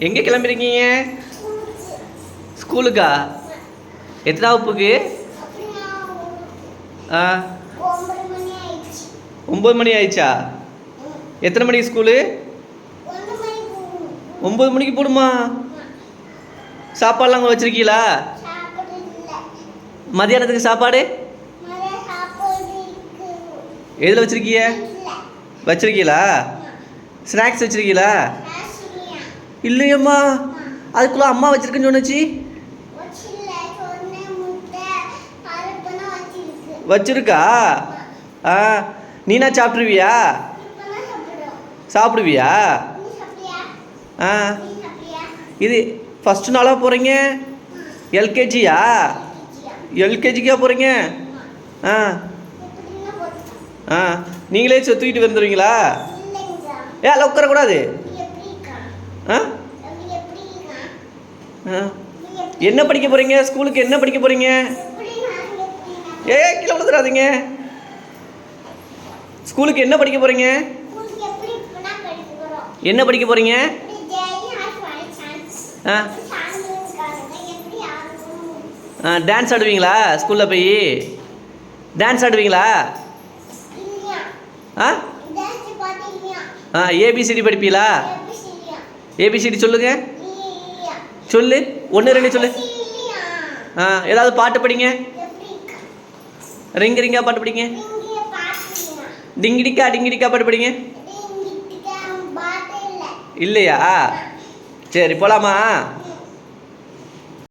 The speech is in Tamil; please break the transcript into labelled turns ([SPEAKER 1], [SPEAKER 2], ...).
[SPEAKER 1] எங்கே கிளம்புறீங்க? ஸ்கூலுக்கா? எத்தனை வகுப்புக்கு? 9 மணி ஆயிடுச்சா? எத்தனை மணிக்கு ஸ்கூலு? 9 மணிக்கு போடுமா? சாப்பாடுலாம் அங்கே வச்சுருக்கீங்களா? மதியானத்துக்கு சாப்பாடு எதில் வச்சுருக்கீங்க? வச்சுருக்கீங்களா? ஸ்நாக்ஸ் வச்சுருக்கீங்களா? இல்லையம்மா, அதுக்குள்ளே அம்மா வச்சுருக்குன்னு சொன்னிச்சு. வச்சிருக்கா? நீனா சாப்பிட்ருவியா? சாப்பிடுவியா? இது ஃபஸ்ட்டு நாளாக போகிறீங்க? எல்கேஜியா? எல்கேஜிக்கா போகிறீங்க? நீங்களே தூக்கிட்டு வந்துடுவீங்களா? அதில் உட்காரக்கூடாது. என்ன படிக்க போகிறீங்க? ஸ்கூலுக்கு என்ன படிக்க போகிறீங்க? கீழே விழுந்துடாதீங்க. ஸ்கூலுக்கு என்ன படிக்க போகிறீங்க? என்ன படிக்க போகிறீங்க? டான்ஸ் ஆடுவீங்களா? ஸ்கூலில் போய் டான்ஸ் ஆடுவீங்களா? ஏபிசிடி படிப்பீங்களா? ஏபிசிடி சொல்லுங்க. சொல்லு, 1 2 சொல்லு. ஏதாவது பாட்டு படிங்க. ரிங்க ரிங்கா பாட்டு படிங்க. டிங்கிடிக்கா டிங்கிடிக்கா பாட்டு படிங்க. இல்லையா? சரி, போலாமா?